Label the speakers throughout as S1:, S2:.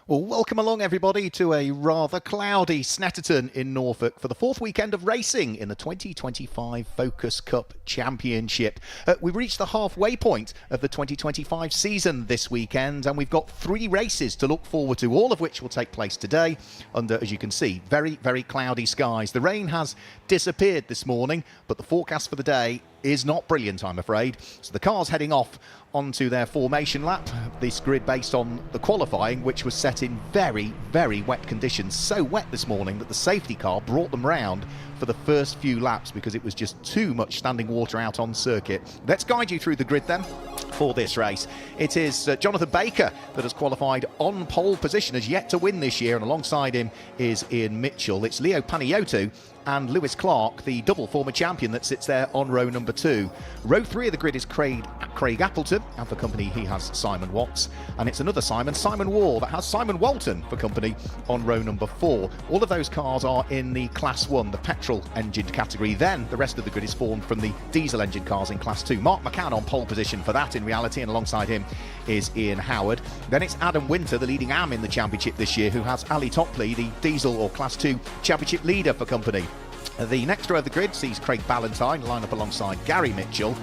S1: Well, welcome along everybody to a rather cloudy Snetterton in Norfolk for the fourth weekend of racing in the 2025 Focus Cup Championship. We've reached the halfway point of the 2025 season this weekend, and we've got 3 races to look forward to, all of which will take place today under, as you can see, very, very cloudy skies. The rain has disappeared this morning, but the forecast for the day is not brilliant, I'm afraid. So the cars heading off onto their formation lap, this grid based on the qualifying, which was set in very, very wet conditions. So wet this morning that the safety car brought them round for the first few laps because it was just too much standing water out on circuit. Let's guide you through the grid then for this race. It is Jonathan Baker that has qualified on pole position, has yet to win this year, and alongside him is Ian Mitchell. It's Leo Paniotto and Lewis Clark, the double former champion, that sits there on row number 2. Row 3 of the grid is Craig Appleton, and for company he has Simon Watts, and it's another Simon Wall, that has Simon Walton for company on row number 4. All of those cars are in the Class 1, the petrol engined category. Then the rest of the grid is formed from the diesel engine cars in Class 2. Mark McCann on pole position for that in reality, and alongside him is Ian Howard. Then it's Adam Winter, the leading AM in the championship this year, who has Ali Topley, the diesel or Class 2 championship leader, for company. The next row of the grid sees Craig Ballantyne line up alongside Gary Mitchell,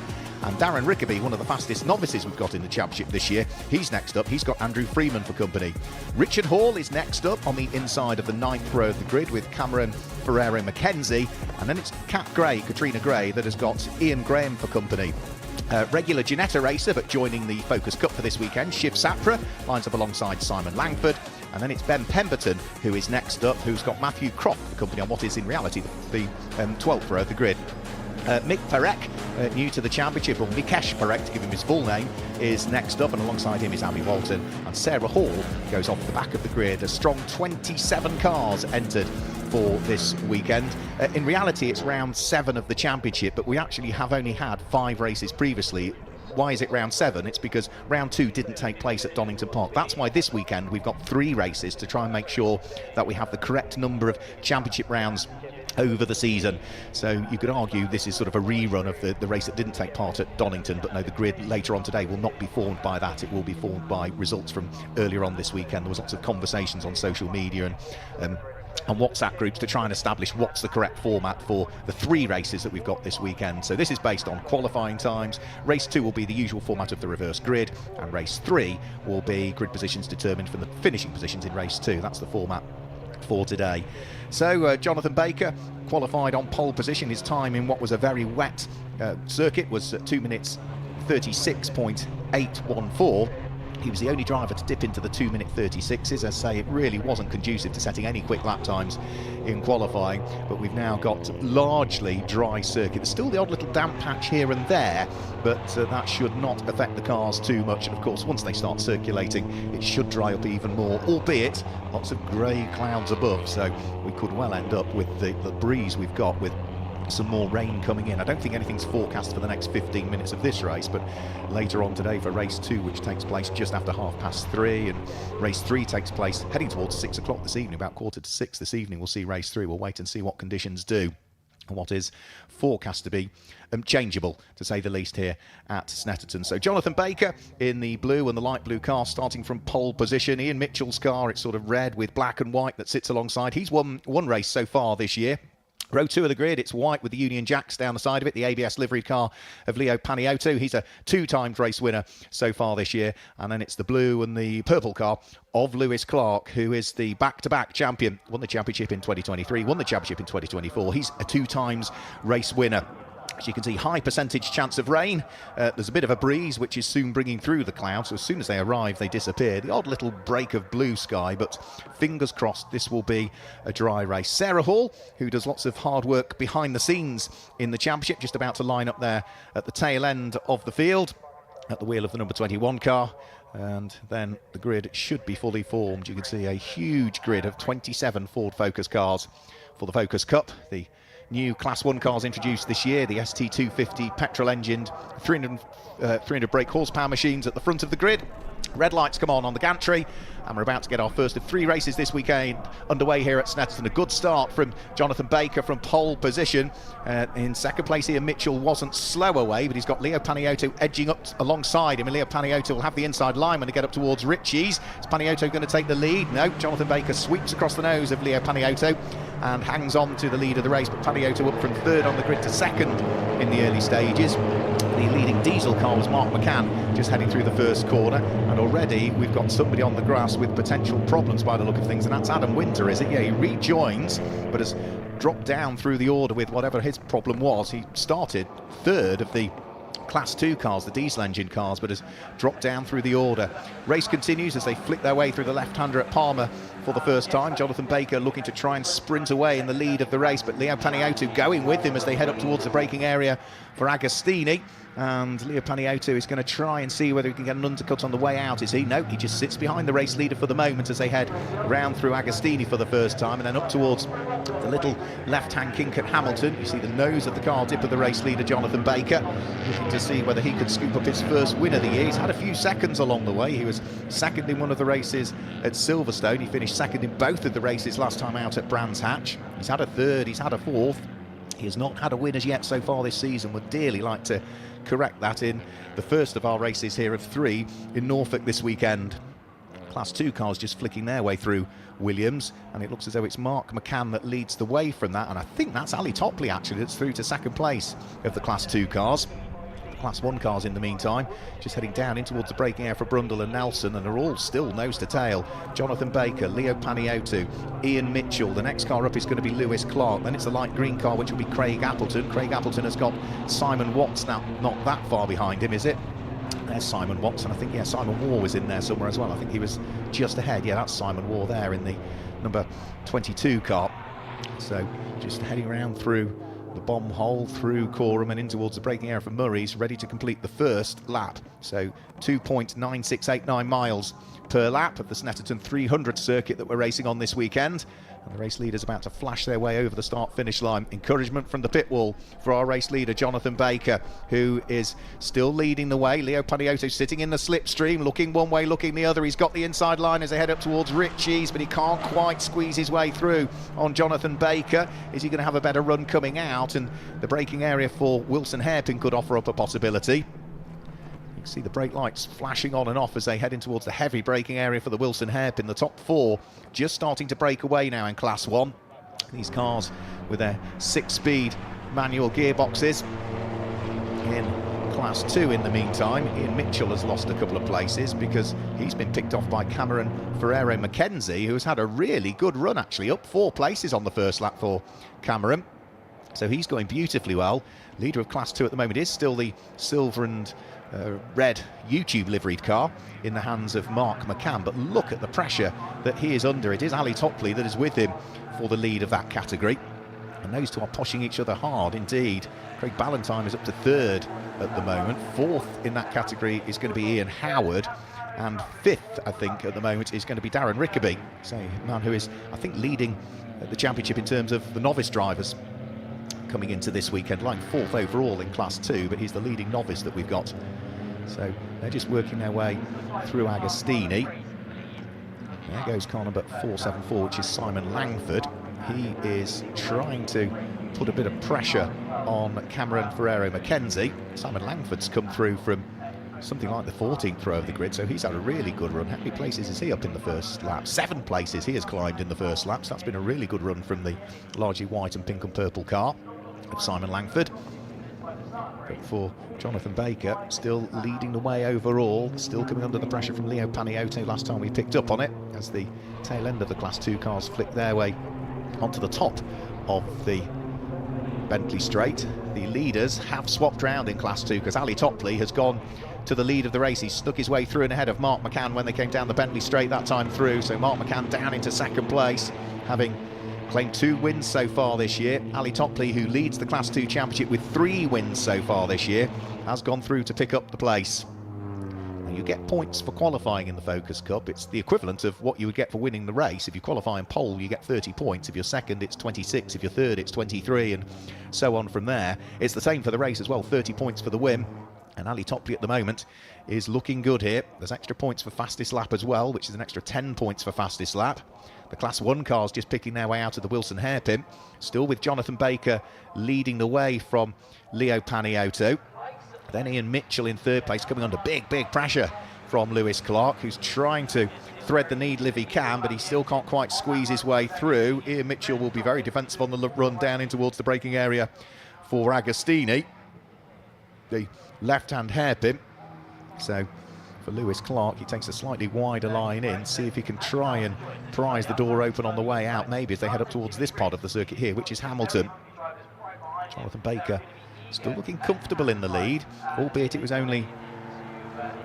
S1: and Darren Rickaby, one of the fastest novices we've got in the championship this year, he's next up. He's got Andrew Freeman for company. Richard Hall is next up on the inside of the 9th row of the grid with Cameron Ferrero McKenzie, and then it's Katrina Gray, that has got Ian Graham for company. Regular Ginetta racer, but joining the Focus Cup for this weekend, Shiv Sapra lines up alongside Simon Langford. And then it's Ben Pemberton who is next up, who's got Matthew Croft for company on what is in reality the 12th row of the grid. Mick Perek, new to the championship, or Mikesh Perek to give him his full name, is next up, and alongside him is Abby Walton. And Sarah Hall goes off the back of the grid. A strong 27 cars entered for this weekend. In reality, it's round 7 of the championship, but we actually have only had 5 races previously. Why is it round 7? It's because round 2 didn't take place at Donington Park. That's why this weekend we've got 3 races to try and make sure that we have the correct number of championship rounds over the season. So you could argue this is sort of a rerun of the race that didn't take part at Donington, but no, the grid later on today will not be formed by that. It will be formed by results from earlier on this weekend. There was lots of conversations on social media and WhatsApp groups to try and establish what's the correct format for the 3 races that we've got this weekend. So this is based on qualifying times. Race 2 will be the usual format of the reverse grid, and race 3 will be grid positions determined from the finishing positions in race 2. That's the format for today. So Jonathan Baker qualified on pole position. His time in what was a very wet circuit was 2 minutes 36.814. He was the only driver to dip into the 2-minute 36s. I say, it really wasn't conducive to setting any quick lap times in qualifying, but we've now got largely dry circuit. There's still the odd little damp patch here and there, but that should not affect the cars too much. And of course, once they start circulating, it should dry up even more, albeit lots of grey clouds above. So we could well end up with the breeze we've got, with some more rain coming in. I don't think anything's forecast for the next 15 minutes of this race, but later on today for race 2, which takes place just after 3:30, and race 3 takes place heading towards 6 o'clock this evening, about 5:45 this evening. We'll see race 3. We'll wait and see what conditions do, and what is forecast to be changeable, to say the least, here at Snetterton. So Jonathan Baker in the blue and the light blue car, starting from pole position. Ian Mitchell's car, it's sort of red with black and white, that sits alongside. He's won 1 race so far this year. Row 2 of the grid, it's white with the Union Jacks down the side of it, the ABS livery car of Leo Paniotto. He's a 2-times race winner so far this year. And then it's the blue and the purple car of Lewis Clark, who is the back-to-back champion. Won the championship in 2023, won the championship in 2024. He's a 2-times race winner. As you can see, high percentage chance of rain. There's a bit of a breeze, which is soon bringing through the clouds. So as soon as they arrive, they disappear. The odd little break of blue sky, but fingers crossed this will be a dry race. Sarah Hall, who does lots of hard work behind the scenes in the championship, just about to line up there at the tail end of the field, at the wheel of the number 21 car. And then the grid should be fully formed. You can see a huge grid of 27 Ford Focus cars for the Focus Cup. The new Class 1 cars introduced this year, the ST250 petrol-engined 300 brake horsepower machines at the front of the grid. Red lights come on the gantry, and we're about to get our first of 3 races this weekend underway here at Snetterton. A good start from Jonathan Baker from pole position. In second place, Ian Mitchell wasn't slow away, but he's got Leo Paniotto edging up alongside him, and Leo Paniotto will have the inside line when they get up towards Ritchie's. Is Paniotto going to take the lead? No, Jonathan Baker sweeps across the nose of Leo Paniotto and hangs on to the lead of the race, but Paniotto up from 3rd on the grid to 2nd in the early stages. The leading diesel car was Mark McCann, just heading through the first corner, and already we've got somebody on the grass with potential problems by the look of things, and that's Adam Winter, is it? Yeah, he rejoins, but has dropped down through the order with whatever his problem was. He started 3rd of the Class 2 cars, the diesel engine cars, but has dropped down through the order. Race continues as they flick their way through the left-hander at Palmer for the first time. Jonathan Baker looking to try and sprint away in the lead of the race, but Leo Paniotto going with him as they head up towards the braking area for Agostini. And Leo Paniotto is going to try and see whether he can get an undercut on the way out, is he? No, he just sits behind the race leader for the moment as they head round through Agostini for the first time, and then up towards the little left-hand kink at Hamilton. You see the nose of the car dip of the race leader, Jonathan Baker, looking to see whether he could scoop up his first win of the year. He's had a few seconds along the way. He was 2nd in one of the races at Silverstone. He finished 2nd in both of the races last time out at Brands Hatch. He's had a 3rd, he's had a 4th. He has not had a win as yet so far this season. Would dearly like to correct that in the first of our races here of 3 in Norfolk this weekend. Class 2 cars just flicking their way through Williams, and it looks as though it's Mark McCann that leads the way from that, and I think that's Ali Topley actually that's through to 2nd place of the Class 2 cars. Class 1 cars in the meantime just heading down in towards the braking area for Brundle and Nelson, and are all still nose to tail. Jonathan Baker, Leo Paniotto, Ian Mitchell. The next car up is going to be Lewis Clark. Then it's the light green car, which will be Craig Appleton. Craig Appleton has got Simon Watts now, not that far behind him, is it? There's Simon Watts, and I think, yeah, Simon Waugh was in there somewhere as well. I think he was just ahead. Yeah, that's Simon Waugh there in the number 22 car. So just heading around through the bomb hole, through Corham and in towards the braking area for Murray's, ready to complete the first lap. So 2.9689 miles per lap of the Snetterton 300 circuit that we're racing on this weekend. And the race leader's about to flash their way over the start-finish line. Encouragement from the pit wall for our race leader, Jonathan Baker, who is still leading the way. Leo Paniotto sitting in the slipstream, looking one way, looking the other. He's got the inside line as they head up towards Ritchie's, but he can't quite squeeze his way through on Jonathan Baker. Is he going to have a better run coming out? And the braking area for Wilson Hairpin could offer up a possibility. See the brake lights flashing on and off as they head in towards the heavy braking area for the Wilson Hairpin. The top 4 just starting to break away now in Class 1. These cars with their 6-speed manual gearboxes. In Class 2 in the meantime, Ian Mitchell has lost a couple of places because he's been picked off by Cameron Ferrero Mackenzie, who has had a really good run actually, up 4 places on the first lap for Cameron. So he's going beautifully well. Leader of Class 2 at the moment is still the silver and red YouTube liveried car in the hands of Mark McCann, but look at the pressure that he is under. It is Ali Topley that is with him for the lead of that category, and those two are pushing each other hard indeed. Craig Ballantyne is up to 3rd at the moment. 4th in that category is going to be Ian Howard, and 5th I think at the moment is going to be Darren Rickaby, so a man who is I think leading the championship in terms of the novice drivers coming into this weekend, lying 4th overall in Class 2, but he's the leading novice that we've got. So they're just working their way through Agostini. There goes car number 474, which is Simon Langford. He is trying to put a bit of pressure on Cameron Ferrero Mackenzie. Simon Langford's come through from something like the 14th row of the grid, so he's had a really good run. How many places is he up in the first lap? 7 places he has climbed in the first lap, so that's been a really good run from the largely white and pink and purple car of Simon Langford. But for Jonathan Baker, still leading the way overall, still coming under the pressure from Leo Paniotto last time we picked up on it, as the tail end of the Class 2 cars flick their way onto the top of the Bentley Straight. The leaders have swapped round in Class 2 because Ali Topley has gone to the lead of the race. He snuck his way through and ahead of Mark McCann when they came down the Bentley Straight that time through. So Mark McCann down into 2nd place, having claimed 2 wins so far this year. Ali Topley, who leads the Class 2 Championship with 3 wins so far this year, has gone through to pick up the place. Now, you get points for qualifying in the Focus Cup. It's the equivalent of what you would get for winning the race. If you qualify in pole, you get 30 points. If you're 2nd, it's 26. If you're 3rd, it's 23, and so on from there. It's the same for the race as well, 30 points for the win. And Ali Topley at the moment is looking good here. There's extra points for fastest lap as well, which is an extra 10 points for fastest lap. The Class 1 cars just picking their way out of the Wilson hairpin. Still with Jonathan Baker leading the way from Leo Paniotto. Then Ian Mitchell in third place, coming under big pressure from Lewis Clark, who's trying to thread the needle if he can, but he still can't quite squeeze his way through. Ian Mitchell will be very defensive on the run down in towards the braking area for Agostini, the left-hand hairpin. So for Lewis Clark, he takes a slightly wider line in, see if he can try and prise the door open on the way out, maybe as they head up towards this part of the circuit here, which is Hamilton. Jonathan Baker still looking comfortable in the lead, albeit it was only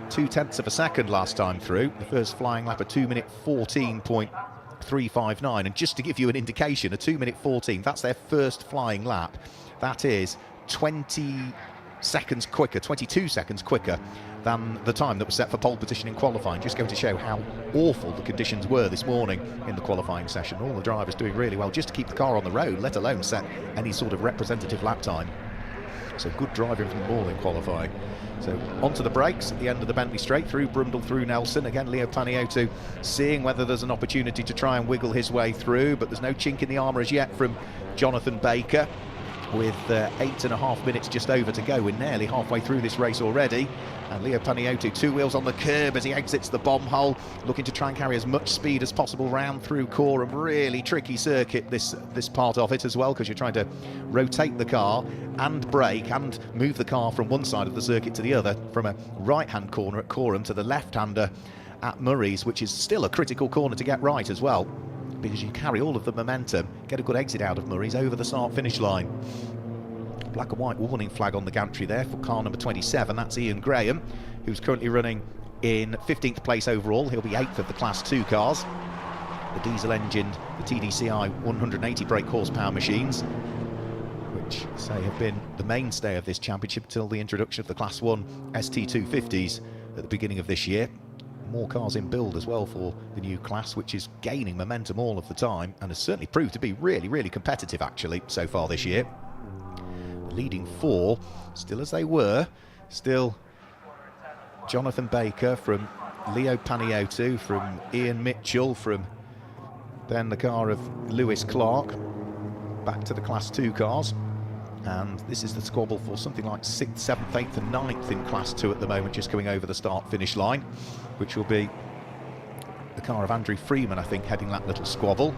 S1: 0.2 of a second last time through. The first flying lap, a 2-minute 14.359. And just to give you an indication, a 2-minute 14, that's their first flying lap. That is 20 seconds quicker, 22 seconds quicker than the time that was set for pole position in qualifying. Just going to show how awful the conditions were this morning in the qualifying session. All the drivers doing really well just to keep the car on the road, let alone set any sort of representative lap time. So good driving from the morning qualifying. So onto the brakes at the end of the Bentley straight, through Brundle, through Nelson. Again, Leo Paniotto seeing whether there's an opportunity to try and wiggle his way through, but there's no chink in the armour as yet from Jonathan Baker. With 8.5 minutes just over to go. We're nearly halfway through this race already. And Leo Paniotto, two wheels on the curb as he exits the bomb hole, looking to try and carry as much speed as possible round through Corham. Really tricky circuit, this part of it as well, because you're trying to rotate the car and brake and move the car from one side of the circuit to the other, from a right-hand corner at Corham to the left-hander at Murray's, which is still a critical corner to get right as well, because you carry all of the momentum, get a good exit out of Murray's over the start-finish line. Black and white warning flag on the gantry there for car number 27. That's Ian Graham, who's currently running in 15th place overall. He'll be 8th of the Class 2 cars. The diesel-engined, the TDCI 180 brake horsepower machines, which say have been the mainstay of this championship till the introduction of the Class 1 ST250s at the beginning of this year. More cars in build as well for the new class, which is gaining momentum all of the time and has certainly proved to be really competitive actually so far this year. The leading four, still as they were, still Jonathan Baker from Leo Paniotto, from Ian Mitchell, from then the car of Lewis Clark, back to the Class 2 cars. And this is the squabble for something like 6th, 7th, 8th and 9th in Class 2 at the moment, just coming over the start-finish line, which will be the car of Andrew Freeman, I think, heading that little squabble.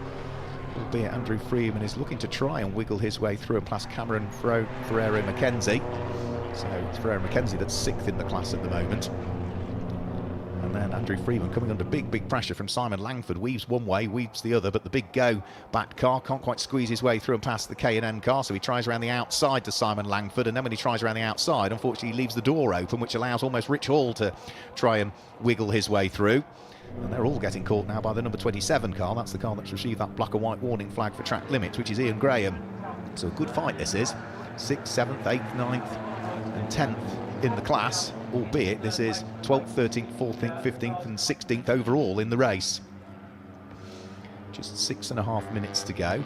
S1: Albeit Andrew Freeman is looking to try and wiggle his way through and past Cameron Ferrero Mackenzie. So it's Ferrero Mackenzie that's 6th in the class at the moment. And then Andrew Freeman coming under big pressure from Simon Langford, weaves one way, weaves the other, but the big go back car can't quite squeeze his way through and past the K&N car, so he tries around the outside to Simon Langford, and then when he tries around the outside, unfortunately he leaves the door open, which allows almost Rich Hall to try and wiggle his way through. And they're all getting caught now by the number 27 car. That's the car that's received that black and white warning flag for track limits, which is Ian Graham. So a good fight this is. 6th, 7th, 8th, 9th and 10th in the class, albeit this is 12th, 13th, 14th, 15th and 16th overall in the race. Just 6.5 minutes to go.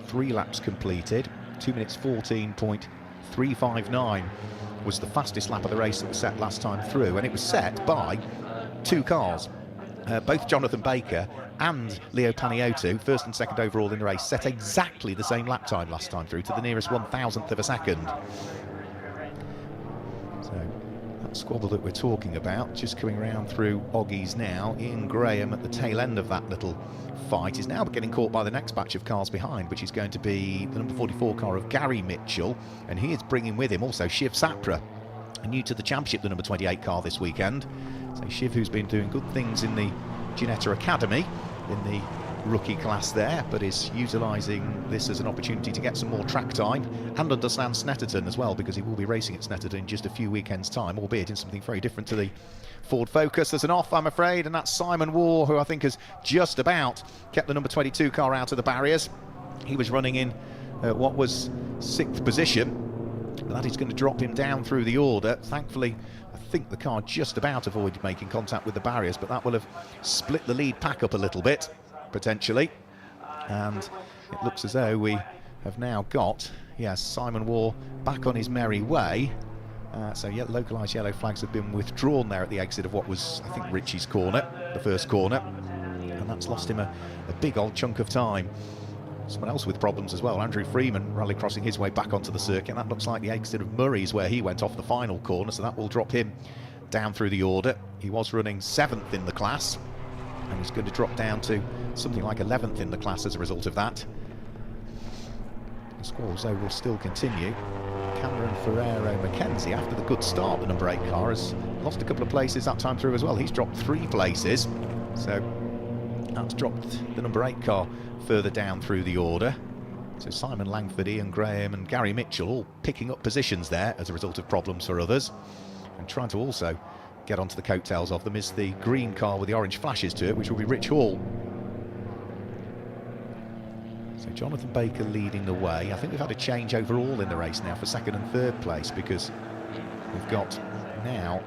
S1: 3 laps completed. 2 minutes 14.359 was the fastest lap of the race that was set last time through, and it was set by 2 cars. Both Jonathan Baker and Leo Paniotto, 1st and 2nd overall in the race, set exactly the same lap time last time through, to the nearest 1,000th of a second. So that squabble that we're talking about, just coming round through Oggies now. Ian Graham at the tail end of that little fight is now getting caught by the next batch of cars behind, which is going to be the number 44 car of Gary Mitchell, and he is bringing with him also Shiv Sapra, new to the championship, the number 28 car this weekend. So Shiv, who's been doing good things in the Ginetta Academy in the rookie class there, but is utilising this as an opportunity to get some more track time and understand Snetterton as well, because he will be racing at Snetterton in just a few weekends' time, albeit in something very different to the Ford Focus. There's an off, I'm afraid, and that's Simon Waugh, who I think has just about kept the number 22 car out of the barriers. He was running in what was 6th position, but that is going to drop him down through the order. Thankfully, I think the car just about avoided making contact with the barriers, but that will have split the lead pack up a little bit, potentially. And it looks as though we have now got, yes, Simon Waugh back on his merry way. So yeah, localised yellow flags have been withdrawn there at the exit of what was, I think, Richie's corner, the first corner, and that's lost him a big old chunk of time. Someone else with problems as well, Andrew Freeman, rally crossing his way back onto the circuit. That looks like the exit of Murray's where he went off the final corner, so that will drop him down through the order. He was running 7th in the class, and he's going to drop down to something like 11th in the class as a result of that. The squalls, though, will still continue. Cameron Ferrero Mackenzie, after the good start, the number 8 car, has lost a couple of places that time through as well. He's dropped 3 places, so that's dropped the number 8 car further down through the order. So Simon Langford, Ian Graham and Gary Mitchell all picking up positions there as a result of problems for others. And trying to also get onto the coattails of them is the green car with the orange flashes to it, which will be Rich Hall. So Jonathan Baker leading the way. I think we've had a change overall in the race now for 2nd and 3rd place, because we've got now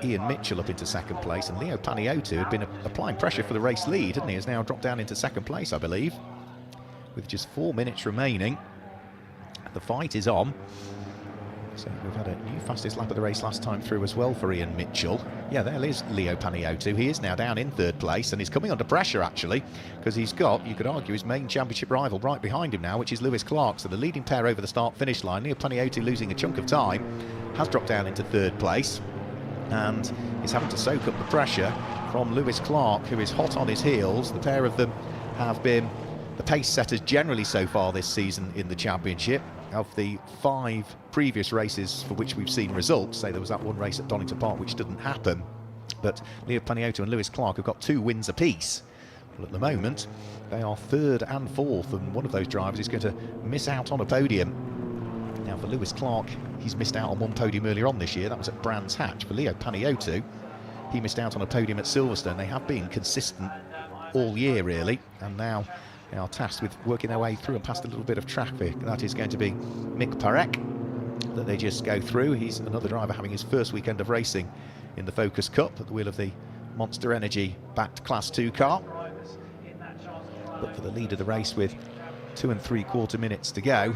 S1: Ian Mitchell up into 2nd place, and Leo Paniotu had been applying pressure for the race lead, hadn't he? Has now dropped down into 2nd place, I believe, with just 4 minutes remaining. The fight is on. So we've had a new fastest lap of the race last time through as well for Ian Mitchell. Yeah, there is Leo Paniotu. He is now down in 3rd place, and he's coming under pressure, actually, because he's got, you could argue, his main championship rival right behind him now, which is Lewis Clark. So the leading pair over the start-finish line. Leo Paniotu, losing a chunk of time, has dropped down into 3rd place, and is having to soak up the pressure from Lewis Clark, who is hot on his heels. The pair of them have been the pace setters generally so far this season in the championship. Of the 5 previous races for which we've seen results, say there was that one race at Donington Park which didn't happen, but Leo Paniotu and Lewis Clark have got 2 wins apiece. Well, at the moment they are 3rd and 4th, and one of those drivers is going to miss out on a podium. Now for Lewis Clark, he's missed out on one podium earlier on this year, that was at Brands Hatch. For Leo Paniotu, he missed out on a podium at Silverstone. They have been consistent all year really, and now they are tasked with working their way through and past a little bit of traffic. That is going to be Mick Parek that they just go through. He's another driver having his first weekend of racing in the Focus Cup at the wheel of the Monster Energy backed Class 2 car. But for the lead of the race with 2 3/4 minutes to go,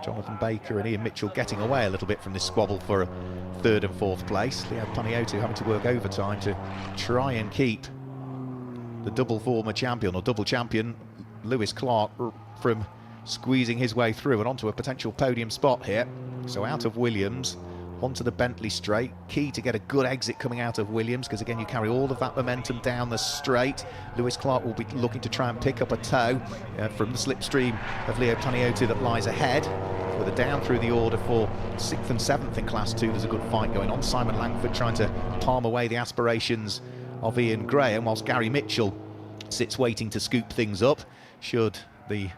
S1: Jonathan Baker and Ian Mitchell getting away a little bit from this squabble for a 3rd and 4th place. Leo Paniotu having to work overtime to try and keep the double former champion, or double champion, Lewis Clark, from squeezing his way through and onto a potential podium spot here. So out of Williams, onto the Bentley straight. Key to get a good exit coming out of Williams, because again you carry all of that momentum down the straight. Lewis Clark will be looking to try and pick up a toe from the slipstream of Leo Paniotu that lies ahead. With a down through the order for 6th and 7th in Class 2, there's a good fight going on. Simon Langford trying to palm away the aspirations of Ian Graham, whilst Gary Mitchell sits waiting to scoop things up should the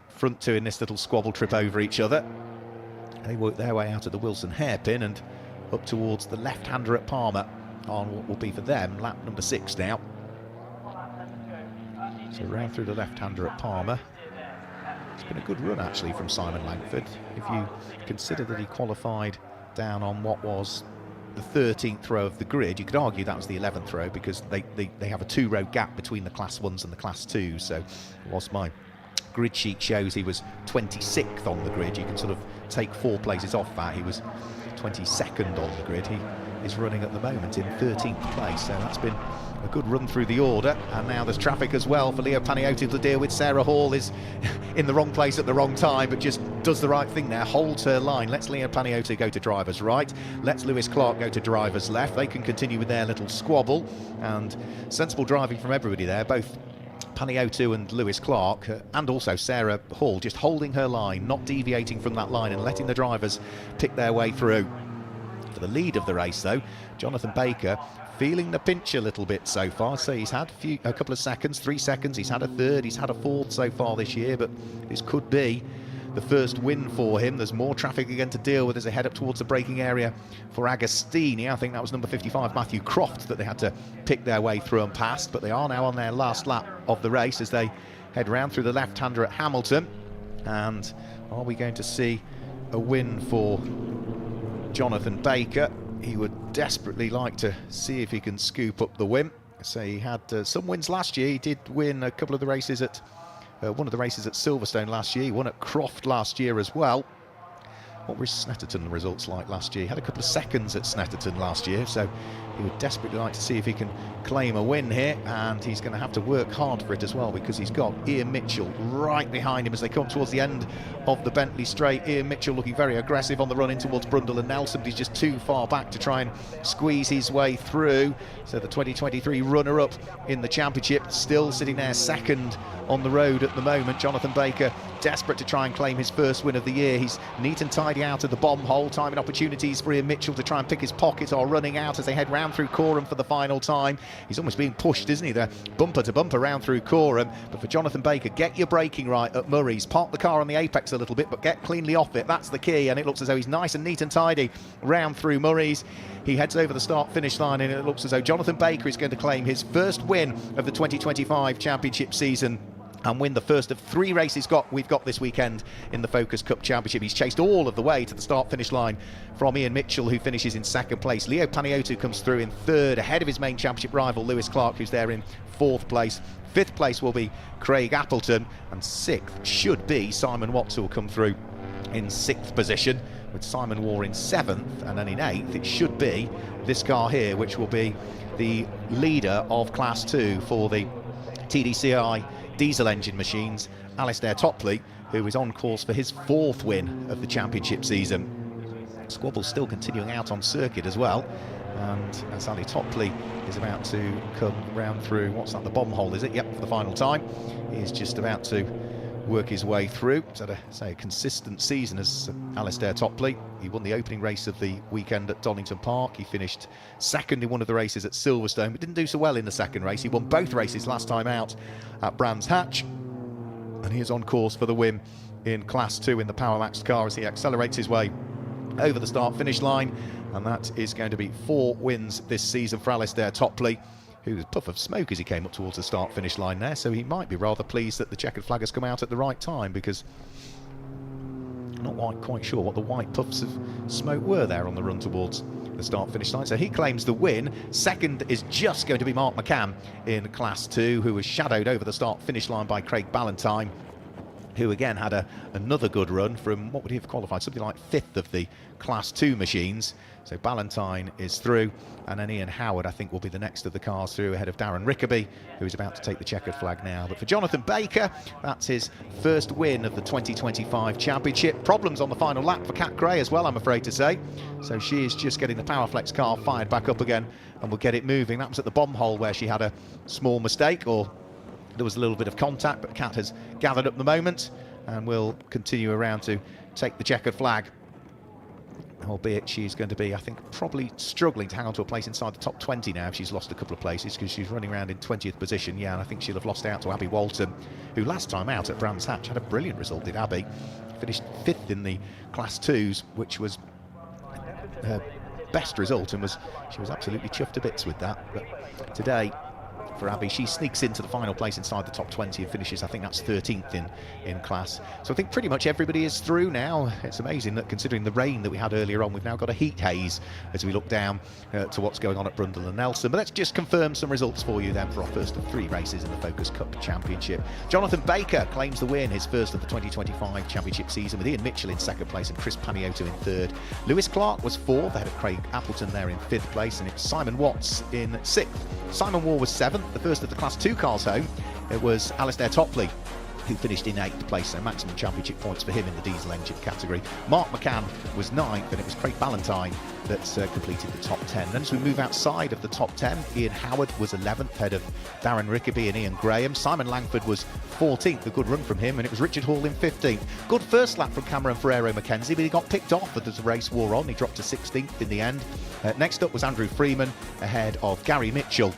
S1: front 2 in this little squabble trip over each other. They work their way out of the Wilson hairpin and up towards the left-hander at Palmer on what will be for them lap number 6 now. So round through the left-hander at Palmer. It's been a good run actually from Simon Langford. If you consider that he qualified down on what was the 13th row of the grid, you could argue that was the 11th row, because they have a 2-row gap between the Class 1s and the Class 2s. So whilst my grid sheet shows he was 26th on the grid, you can sort of take 4 places off that. He was 22nd on the grid. He is running at the moment in 13th place, so that's been a good run through the order. And now there's traffic as well for Leo Paniotu to deal with. Sarah Hall is in the wrong place at the wrong time, but just does the right thing there, holds her line, lets Leo Paniotu go to driver's right, lets Lewis Clark go to driver's left. They can continue with their little squabble, and sensible driving from everybody there, both Paniotu and Lewis Clark, and also Sarah Hall, just holding her line, not deviating from that line and letting the drivers pick their way through. For the lead of the race though, Jonathan Baker feeling the pinch a little bit so far. So he's had a couple of seconds, 3 seconds, he's had a 3rd, he's had a 4th so far this year, but this could be the first win for him. There's more traffic again to deal with as they head up towards the braking area for Agostini. I think that was number 55, Matthew Croft, that they had to pick their way through and past, but they are now on their last lap of the race as they head round through the left-hander at Hamilton. And are we going to see a win for Jonathan Baker? He would desperately like to see if he can scoop up the win. So he had some wins last year. He did win a couple of the races at one of the races at Silverstone last year. He won at Croft last year as well. what were his Snetterton results like last year? He had a couple of seconds at Snetterton last year, so he would desperately like to see if he can claim a win here, and he's going to have to work hard for it as well, because he's got Ian Mitchell right behind him as they come towards the end of the Bentley Straight. Ian Mitchell looking very aggressive on the run in towards Brundle and Nelson, but he's just too far back to try and squeeze his way through. So the 2023 runner-up in the championship still sitting there second on the road at the moment. Jonathan Baker desperate to try and claim his first win of the year. He's neat and tidy out of the bomb hole. Time and opportunities for Ian Mitchell to try and pick his pocket are running out as they head round through Coreham for the final time. He's almost being pushed, isn't he? They're bumper to bumper round through Coreham. But for Jonathan Baker, get your braking right at Murray's. Park the car on the apex a little bit, but get cleanly off it. That's the key. And it looks as though he's nice and neat and tidy round through Murray's. He heads over the start-finish line, and it looks as though Jonathan Baker is going to claim his first win of the 2025 championship season and win the first of 3 races we've got this weekend in the Focus Cup Championship. He's chased all of the way to the start-finish line from Ian Mitchell, who finishes in second place. Leo Panayiotou comes through in third, ahead of his main championship rival, Lewis Clark, who's there in fourth place. Fifth place will be Craig Appleton, and sixth should be Simon Watts, who will come through in sixth position, with Simon Waugh in seventh, and then in eighth it should be this car here, which will be the leader of Class 2 for the TDCI diesel engine machines, Alistair Topley, who is on course for his 4th win of the championship season. Squabble's still continuing out on circuit as well, and as Ali Topley is about to come round through, what's that, the bomb hole, is it? Yep, for the final time. He's just about to work his way through. He's had a consistent season as Alistair Topley. He won the opening race of the weekend at Donington Park. He finished second in one of the races at Silverstone, but didn't do so well in the second race. He won both races last time out at Brands Hatch, and he is on course for the win in Class 2 in the Power Max car as he accelerates his way over the start-finish line, and that is going to be 4 wins this season for Alistair Topley, who was a puff of smoke as he came up towards the start-finish line there, so he might be rather pleased that the checkered flag has come out at the right time, because I'm not quite sure what the white puffs of smoke were there on the run towards the start-finish line. So he claims the win. Second is just going to be Mark McCann in Class 2, who was shadowed over the start-finish line by Craig Ballantyne, who again had another good run from, what would he have qualified, something like 5th of the Class 2 machines. So Ballantyne is through, and then Ian Howard, I think, will be the next of the cars through, ahead of Darren Rickaby, who is about to take the checkered flag now. But for Jonathan Baker, that's his first win of the 2025 championship. Problems on the final lap for Kat Gray as well, I'm afraid to say. So she is just getting the Powerflex car fired back up again, and will get it moving. That was at the bomb hole where she had a small mistake, or there was a little bit of contact, but Kat has gathered up the moment and will continue around to take the checkered flag. Albeit she's going to be, I think, probably struggling to hang on to a place inside the top 20 now if she's lost a couple of places, because she's running around in 20th position. Yeah, and I think she'll have lost out to Abby Walton, who last time out at Brands Hatch had a brilliant result, did Abby. Finished 5th in the Class 2s, which was her best result, and she was absolutely chuffed to bits with that. But today, for Abby, she sneaks into the final place inside the top 20 and finishes, I think that's 13th in class. So I think pretty much everybody is through now. It's amazing that, considering the rain that we had earlier on, we've now got a heat haze as we look down to what's going on at Brundle and Nelson. But let's just confirm some results for you then for our first of 3 races in the Focus Cup Championship. Jonathan Baker claims the win, his first of the 2025 championship season, with Ian Mitchell in second place and Chris Panayiotou in third. Lewis Clark was 4th, ahead of Craig Appleton there in 5th place, and it's Simon Watts in 6th. Simon Waugh was 7th, the first of the Class 2 cars home. It was Alistair Topley who finished in 8th place, so maximum championship points for him in the diesel engine category. Mark McCann was 9th, and it was Craig Ballantyne that completed the top 10. Then as we move outside of the top 10, Ian Howard was 11th, ahead of Darren Rickaby and Ian Graham. Simon Langford was 14th, a good run from him, and it was Richard Hall in 15th. Good first lap from Cameron Ferrero Mackenzie, but he got picked off as the race wore on. He dropped to 16th in the end. Next up was Andrew Freeman, ahead of Gary Mitchell.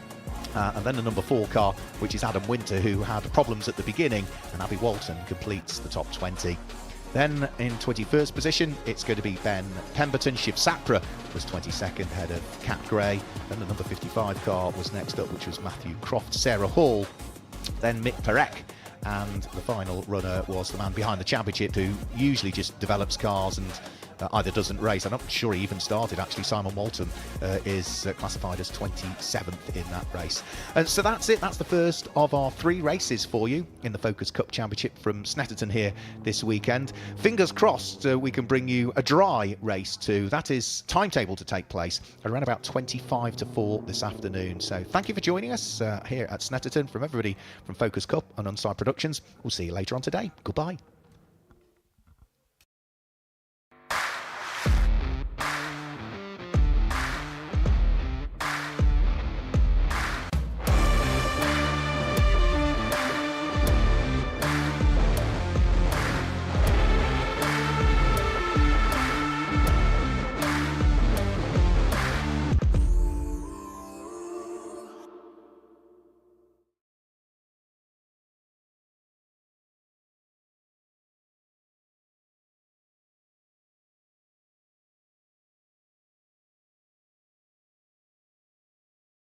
S1: And then the number 4 car, which is Adam Winter, who had problems at the beginning, and Abby Walton completes the top 20. Then in 21st position, it's going to be Ben Pemberton. Shiv Sapra was 22nd, ahead of Kat Gray. Then the number 55 car was next up, which was Matthew Croft. Sarah Hall, then Mick Perek, and the final runner was the man behind the championship, who usually just develops cars and either doesn't race. I'm not sure he even started, actually. Simon Walton is classified as 27th in that race. And so that's it. That's the first of our 3 races for you in the Focus Cup Championship from Snetterton here this weekend. Fingers crossed we can bring you a dry race too. That is timetable to take place around about 25 to 4 this afternoon. So thank you for joining us here at Snetterton. From everybody from Focus Cup and Onside Productions, we'll see you later on today. Goodbye.